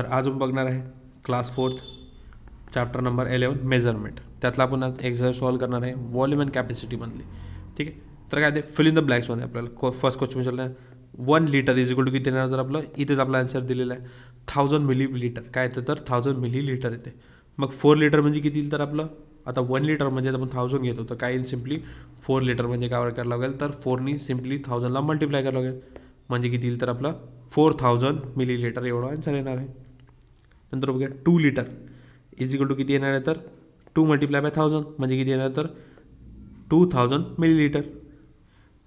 तर अजून बघणार आहे क्लास 4 चॅप्टर नंबर 11 मेजरमेंट. त्यातला आपण आज एक्झरसाइज सॉल्व करणार आहे व्हॉल्यूम अँड कॅपॅसिटीमधली. ठीक आहे, तर काय ते फिल इन द ब्लॅक्समध्ये आपल्याला फर्स्ट क्वेश्चन विचारलं आहे 1 लिटर इज इक्वल टू किती येणार. तर आपलं इथेच आपला आन्सर दिलेला आहे 1000 मिलीलिटर. काय येतं तर 1000 मिलीलिटर येते. मग 4 लिटर म्हणजे किती येईल तर आपलं आता 1 लिटर म्हणजे आपण 1000 घेतो तर काय येईल सिम्पली 4 लिटर म्हणजे काय करावं लागेल तर 4नी सिम्पली 1000ला मल्टिप्लाय करावं लागेल म्हणजे किती येईल तर आपलं 4000 मिलीलिटर एवढं आन्सर येणार आहे. नंतर बघूया 2 लिटर इज इक्वल टू किती येणार आहे तर 2 मल्टिप्लाय बाय 1000 म्हणजे किती येणार तर 2000 मिलीलिटर.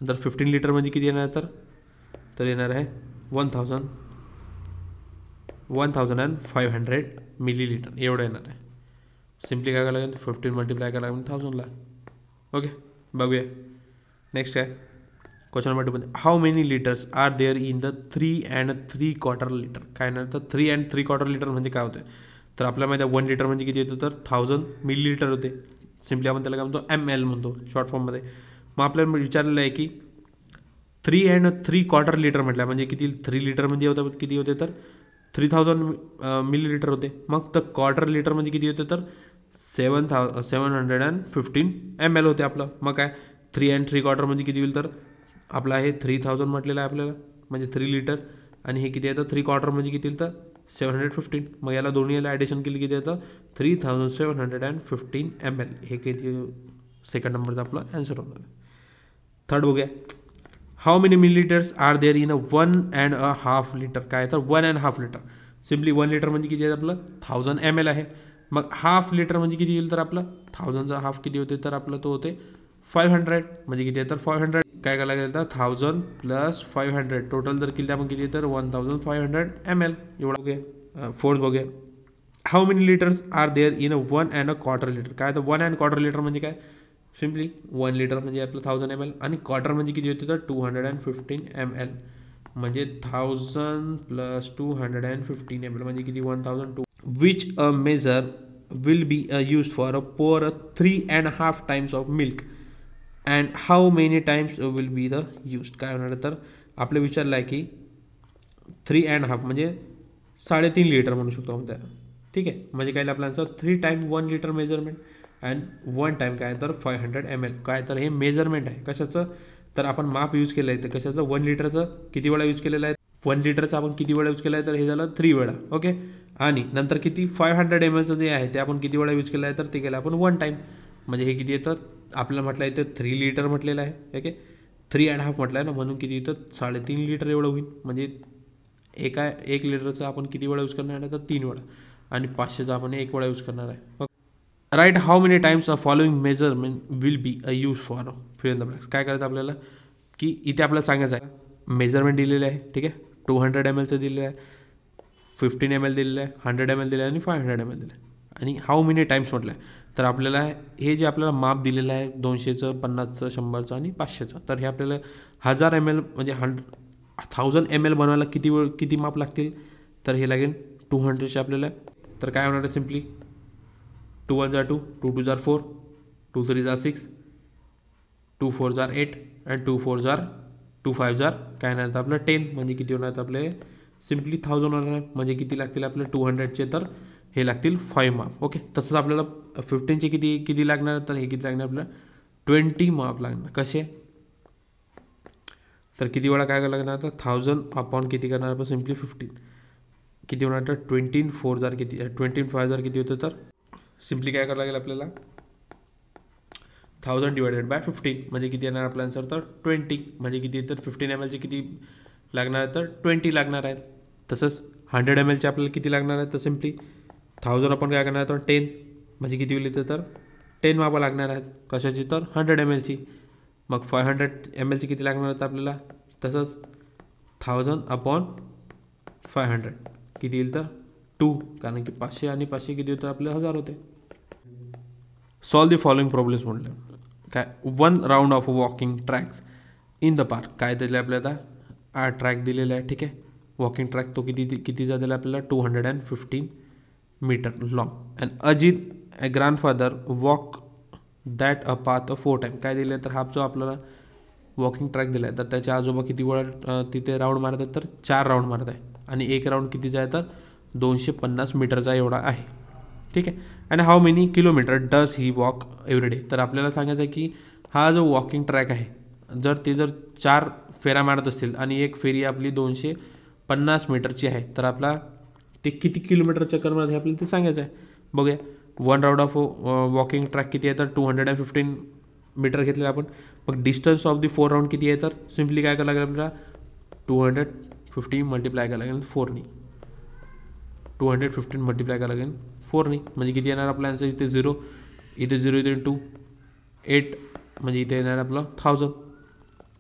नंतर 15 लिटर म्हणजे किती येणार तर येणार आहे 1500 मिलीलिटर एवढं येणार आहे. सिम्पली काय करावं लागेल 15 मल्टिप्लाय करावं लागेल 1000ला. ओके, बघूया नेक्स्ट काय question number 2 how many litres are there in the 3 and 3/4 litre. काय नाही तर 3 and 3/4 लिटर म्हणजे काय होते तर आपल्याला माहिती आहे 1 लिटर म्हणजे किती येतो तर 1000 मिलीलिटर होते. सिम्पली आपण त्याला काय म्हणतो ML म्हणतो शॉर्ट फॉर्ममध्ये. मग आपल्याला विचारलेलं आहे की 3 and 3/4 लिटर म्हटलं म्हणजे किती 3 लिटर म्हणजे होतं किती होते तर 3000 मिलीलिटर होते. मग तर क्वार्टर लिटर म्हणजे किती होते तर 715 ml होते आपलं. मग काय 3 and 3/4 म्हणजे किती होईल तर आपलं आहे 3000 म्हटलेलं आहे आपल्याला म्हणजे 3 लिटर आणि हे किती येतं 3/4 म्हणजे किती येईल तर 715. मग याला दोन्ही याला ॲडिशन केली किती येतं 3715 ml. हे किती सेकंड नंबरचा आपला आन्सर होणार आहे. थर्ड बघूया how many millilitres are there in 1.5 litre. काय तर 1.5 लिटर सिम्पली 1 लिटर म्हणजे किती आहे आपलं 1000 ml आहे. मग हाफ लिटर म्हणजे किती येईल तर आपलं 1000चा हाफ किती होते तर आपलं तो होते 500 म्हणजे किती आहे तर 500. काय करायला लागेल तर 1000 + 500 टोटल जर केली आपण किती तर 1500 ml एवढं बघूया. फोर्थ बघूया how many litres are there in 1.25 litre. काय तर 1.25 लिटर म्हणजे काय सिम्पली 1 लिटर म्हणजे आपलं 1000 ml आणि क्वार्टर म्हणजे किती होते तर 215 ml म्हणजे 1000 + 215 ml म्हणजे किती 1002. Which a measure will be use for pour 3.5 times of milk and how many times will be the use. काय होणार तर आपलं विचारलं आहे की 3.5 म्हणजे 3.5 लिटर म्हणू शकतो आपण त्याला. ठीक आहे, म्हणजे काय आपलं answer 3 time 1 litre measurement and 1 time काय तर 500 ml. काय तर हे मेजरमेंट आहे कशाचं तर आपण माप यूज केलं आहे तर कशाचं 1 लिटरचं किती वेळा यूज केलेलं आहे 1 लिटरचं आपण किती वेळा यूज केलं आहे तर हे झालं 3 वेळा. ओके, आणि नंतर किती 500 mlचं जे आहे ते आपण किती वेळा यूज केलं आहे तर ते केलं आपण 1 टाइम म्हणजे हे किती येतं आपल्याला म्हटलं आहे तर 3 लिटर म्हटलेलं आहे. ओके, 3.5 म्हटलं आहे ना म्हणून किती येतं 3.5 लिटर एवढं होईल म्हणजे 1 लिटरचं आपण किती वेळा यूज करणार आहे तर 3 वेळा आणि 500चा आपण 1 वेळा यूज करणार आहे. Okay, right how many times of following measurement will be a use for fill in the blanks. काय करायचं आपल्याला की इथे आपल्याला सांगायचं आहे मेजरमेंट दिलेले आहे. ठीक आहे, 200 mlचं दिलेलं आहे 15 ml दिलेलं आहे 100 ml दिलं आहे आणि 500 ml दिलं आहे. आणि हाऊ मेनी टाइम्स म्हटलं आहे तर आपल्याला हे जे आपल्याला माप दिलेलं आहे 200चं 50चं 100चं आणि 500चं तर हे आपल्याला 1000 ml म्हणजे 1000 ml बनवायला किती माप लागतील तर हे लागेल 200चे आपल्याला. तर काय होणार आहे सिम्पली 2 1 2 2 2 4 2 3 6 2 4 8 अँड 2 4 2 5 काय नाही तर आपलं 10 म्हणजे किती होणार आहेत आपले सिम्पली 1000 होणार आहे म्हणजे किती लागतील आपले 200चे तर हे लागतील 5 माप. ओके, तसंच आपल्याला 15चे किती लागणार तर हे किती लागणार आपल्याला 20 माप लागणार. कसे तर किती वेळा काय लागणार तर 1000 अपॉन किती करणार आपण सिम्पली 15 किती होणार तर 20 4 किती 20 5 किती होतं तर सिम्पली काय करावं लागेल आपल्याला 1000 डिवायडेड बाय 15 म्हणजे किती येणार आपला आन्सर तर 20 म्हणजे किती तर 15 mlचे किती लागणार आहे तर 20 लागणार आहेत. तसंच 100 mlचे आपल्याला किती लागणार आहे तर सिम्पली 1000 आपण काय करणार तर 10 म्हणजे किती होईल तर 10 मापा लागणार आहेत कशाची तर 100 mlची. मग 500 mlची किती लागणार आहेत आपल्याला तसंच 1000 अपॉन 500 किती येईल तर 2 कारण की 500 आणि 500 किती होतं आपले 1000 होते. सॉल्व द फॉलोइंग प्रॉब्लेम्स म्हटलं काय 1 round of walking tracks in the park. काय दिलं आपल्याला 8 ट्रॅक दिलेला आहे. ठीक आहे, वॉकिंग ट्रॅक तो कितीचा दिला आपल्याला 215 metre long and Ajit a grandfather walk that a path 4 time. काय दिलं तर हा जो आपल्याला वॉकिंग ट्रॅक दिला आहे तर त्याच्या आजोबा किती वेळा तिथे राऊंड मारत आहेत तर 4 राऊंड मारत आहे आणि 1 राऊंड कितीचा आहे तर 250 मीटरचा एवढा आहे, ठीक आहे. आणि how many kilometre does he walk every day. तर आपल्याला सांगायचं आहे की हा जो वॉकिंग ट्रॅक आहे, जर 4 फेऱ्या मारत असतील आणि एक फेरी आपली 250 मीटरची आहे, तर आपला ते किती किलोमीटर चक्करमध्ये आपल्याला ते सांगायचं आहे. बघूया, 1 राऊंड ऑफ वॉकिंग ट्रॅक किती आहे, तर 215 मीटर घेतलेलं आपण. मग डिस्टन्स ऑफ दी 4 राऊंड किती आहे, तर सिम्पली काय करायला लागेल आपल्याला 250 मल्टिप्लाय करायला लागेल 4नी. 215 मल्टिप्लाय करायला लागेल 4नी, म्हणजे किती येणार आपला आन्सर. इथे 0, इथे 0, इथे 2, 8, म्हणजे इथे येणार आपलं 1000.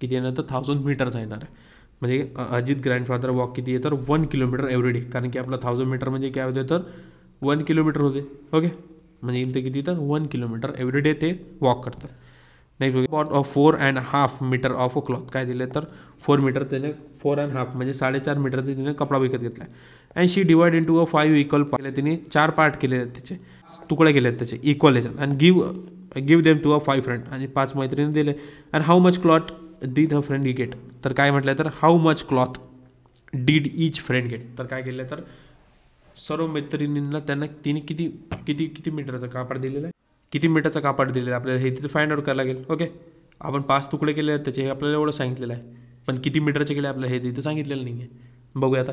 किती येणार, तर 1000 मीटरचा येणार आहे. म्हणजे अजित ग्रँडफादर वॉक किती आहे, तर 1 किलोमीटर एव्हरी डे. कारण की आपला 1000 मीटर म्हणजे काय होते, तर 1 किलोमीटर होते. ओके, म्हणजे इथे किती, तर 1 किलोमीटर एव्हरी डे ते वॉक करतात. Next bought of 4.5 metre of a cloth. काय दिले, तर 4 मीटर त्याने 4.5 म्हणजे 4.5 मीटर तिने कपडा विकत घेतला आहे. And she divide into 5 equal part. तिने 4 पार्ट केलेले आहेत, त्याचे तुकडे केले आहेत त्याचे इक्वल याच्यात. And give them to 5 friend. आणि 5 मैत्रिणी दिले. And how much cloth did her friend get. तर काय म्हटलं, तर how much cloth did each friend get. तर काय केलं, तर सर्व मैत्रिणींना त्यांना तिने किती किती किती मीटरचं कापड दिलेलं आहे, किती मीटरचं कापड दिलेलं आहे आपल्याला हे तिथे फाइंड आउट करायला लागेल. ओके, आपण 5 तुकडे केले आहेत त्याचे, हे आपल्याला एवढं सांगितलेलं आहे, पण किती मीटरचे केले आपल्याला हे तिथे सांगितलेलं नाही आहे. बघूया आता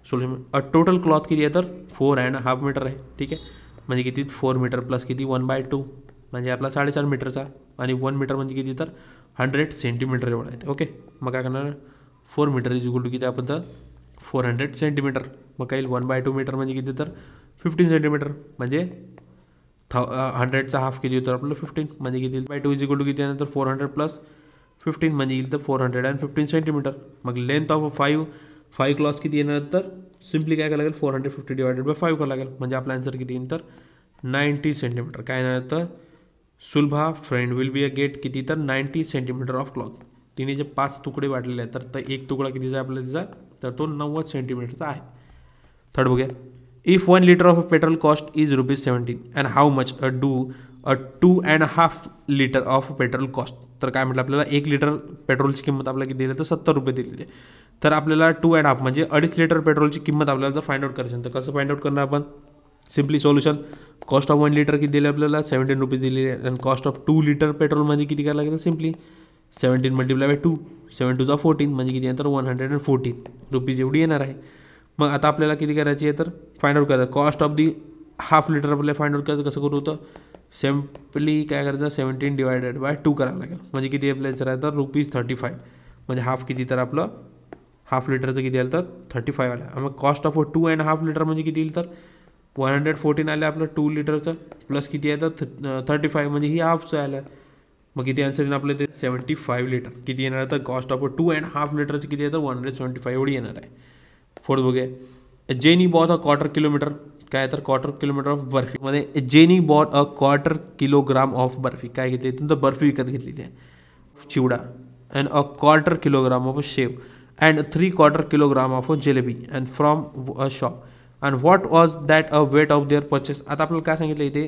सोल्युशन. टोटल क्लॉथ किती आहे, तर 4.5 मीटर आहे, ठीक आहे. म्हणजे किती 4 मीटर प्लस किती 1/2 म्हणजे आपला 4.5 मीटरचा. आणि 1 मीटर म्हणजे किती, तर 100 सेंटीमीटर एवढा आहे. ओके, मग काय करणार, 4 मीटर इज इक्वल टू किती आपण, तर 400 सेंटीमीटर. मग काय 1/2 मीटर म्हणजे किती, तर 15 सेंटीमीटर. म्हणजे 100चा हाफ किती होतं आपल्याला 15, म्हणजे किती 2 इज इक्वल टू किती आहे, तर 400 प्लस 15 म्हणजे येईल तर 415 सेंटीमीटर. मग लेंथ ऑफ 5 क्लॉथ किती येणार, तर सिम्पली काय करायला लागेल 450 डिवायडेड बाय 5 करायला लागेल. म्हणजे आपला आन्सर किती येईल, तर 90 सेंटीमीटर. काय येणार, तर Sulabha friend will be a get किती, तर 90 सेंटीमीटर ऑफ क्लॉथ. तिने जे 5 तुकडे वाटलेले आहेत, तर एक तुकडा कितीचा आपल्याला तिचा, तर तो 90 सेंटीमीटरचा आहे. थर्ड बघूया. If 1 litre of petrol cost is ₹17 and how much do 2.5 litre of petrol cost. तर काय म्हटलं आपल्याला 1 लिटर पेट्रोलची किंमत आपल्याला किती दिली, तर ₹70 दिलेली आहे. तर आपल्याला 2.5 म्हणजे 2.5 लिटर पेट्रोलची किंमत आपल्याला जर फाइंड आउट करायची, तर कसं फाइंड आउट करणार आपण, simply solution. Cost of 1 litre किती दिले आपल्याला, ₹17 दिलेली आहे. आणि कॉस्ट ऑफ 2 लिटर पेट्रोलमध्ये किती करायला लागेल, सिम्पली 17 मल्टिप्लाय बाय 2, 7 2 14 म्हणजे किती आहे, तर ₹114 एवढी येणार आहे. मग आता आपल्याला किती करायची आहे, तर फाइंड आउट करायचं cost of the half litre आपल्याला फाइंड आउट करायचं. कसं करू होतं, सिम्पली काय करायचं 17 डिवायडेड बाय 2 करायला लागेल. म्हणजे किती आपल्याला आन्सर आहे, तर ₹35. म्हणजे हाफ किती, तर आपलं हाफ लिटरचं किती आलं, तर 35 आलं. मग कॉस्ट ऑफ 2.5 लिटर म्हणजे किती येईल, तर 114 आलं आपलं 2 लिटरचं, प्लस किती आहे, तर 35 म्हणजे ही हाफचं आलं. मग किती आन्सर येईल आपलं, ते 75 लिटर. किती येणार, तर कॉस्ट ऑफ 2.5 लिटरचं किती आहे, तर 175 एवढी येणार आहे. फोर्थ बघूया. Jenny bought a quarter kilometre. काय, तर क्वार्टर किलोमीटर ऑफ बर्फी. मध्ये Jenny bought a quarter kilogram of barfi. काय घेतली, तर बर्फी विकत घेतलेली आहे, chivda. And a quarter kilogram of a sev and 3/4 kilogram of a jalebi and from a shop. And what was that a weight of their purchase. आता आपल्याला काय सांगितलं इथे,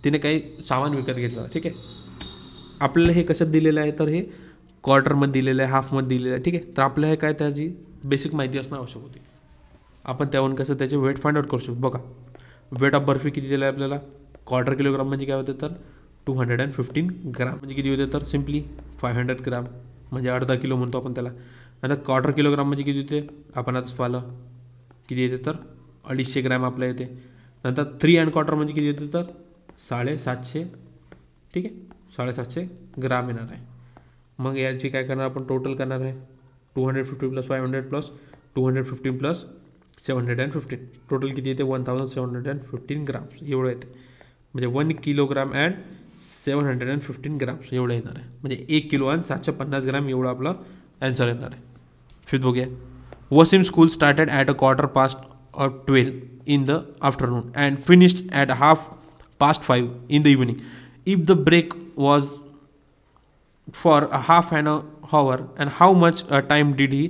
तिने काही सामान विकत घेतलं, ठीक आहे. आपल्याला हे कशात दिलेलं आहे, तर हे क्वार्टरमध्ये दिलेलं आहे, हाफमध्ये दिलेलं आहे, ठीक आहे. तर आपल्याला हे काय त्याची बेसिक माहिती असणं आवश्यक होती. आपण त्यावरून कसं त्याचे वेट फाइंड आउट करू शकतो. बघा, वेट ऑफ बर्फी किती दिलं आहे आपल्याला, क्वार्टर किलोग्राम म्हणजे काय होते, तर 215 ग्राम. म्हणजे किती होते, तर सिम्पली 500 ग्राम म्हणजे अर्धा किलो म्हणतो आपण त्याला. नंतर क्वार्टर किलोग्राम म्हणजे किती होते, आपण आताच पाहिलं किती येते, तर 250 ग्रॅम आपल्या येते. नंतर 3¼ म्हणजे किती होते, तर 750, ठीक आहे, 750 ग्राम येणार आहे. मग याची काय करणार आपण, टोटल करणार आहे 250 प्लस 500 प्लस 215 प्लस 715. टोटल किती येते, 1715 ग्राम्स एवढं येते. म्हणजे 1 किलोग्राम अँड 715 ग्राम्स एवढं येणार आहे. म्हणजे 1 किलो आणि 750 ग्राम एवढं आपलं आन्सर येणार आहे. फिफ्थ बघूया. Wasim school started at a 12 in the afternoon and finished at 5:30 in the evening. If the break was for a half an hour and how much time did he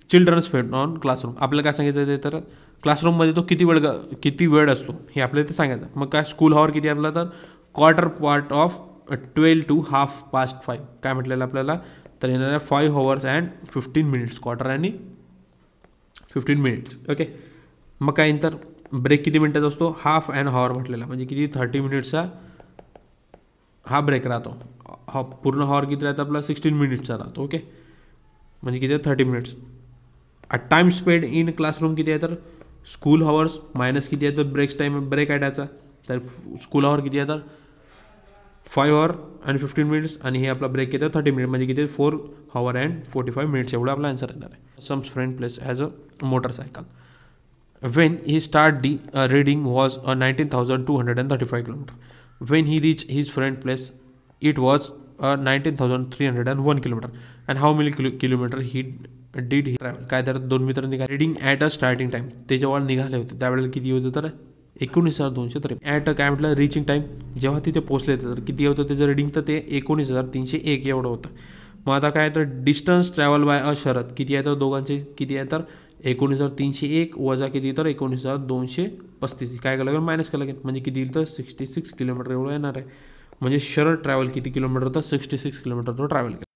children spend on classroom. आपल्याला काय सांगितलं ते, तर क्लासरूममध्ये तो किती वेळ असतो हे आपल्याला ते सांगायचं. मग काय स्कूल हॉवर किती आपला, तर क्वार्टर पार्ट ऑफ 12 to 5:30. काय म्हटलेलं आपल्याला, तर येणार आहे 5 hours and 15 minutes, क्वार्टर आणि 15 minutes. ओके, मग काय तर ब्रेक किती मिनिटाचा असतो, हाफ अँड हॉवर म्हटलेला, म्हणजे किती 30 मिनिट्सचा हा ब्रेक राहतो. पूर्ण हॉवर किती राहतं आपला 16 मिनिट्सचा राहतो. ओके, म्हणजे किती 30 minutes. Time spend in classroom किती आहे तर स्कूल हॉवर्स मायनस किती आहे तर ब्रेक्स टाईम, ब्रेक आहे त्याचा, तर स्कूल हॉवर किती आहे तर 5 hour आणि 15 मिनिट्स, आणि हे आपला ब्रेक येतं 30 मिनिट, म्हणजे किती 4 hour and 45 मिनिट्स एवढं आपला आन्सर येणार आहे. Sums friend place as a motorcycle. When he started reading was 19,235 kilometer. When he reached his friend place, it was 19,301 kilometer. And how many kilometer he did he travel? काय तर दोन मित्र निघाले reading at a starting time, ते जेव्हा निघाले होते त्यावेळेला किती होतं तर 19,203. ॲट काय म्हटलं रिचिंग टाईम, जेव्हा तिथे पोहोचले तर किती होतं त्याचं रीडिंग तर ते 19,301 एवढं होतं. मग आता काय तर डिस्टन्स ट्रॅव्हल बाय अ शरद किती आहे तर दोघांचे किती आहे तर 19,301 वजा किती तर 19,235. काय करावं लागेल मायनस करावं लागेल, म्हणजे किती येईल तर 66 किलोमीटर एवढं येणार आहे. म्हणजे शरद ट्रॅव्हल किती किलोमीटर तर 66 किलोमीटर तो ट्रॅव्हल केला.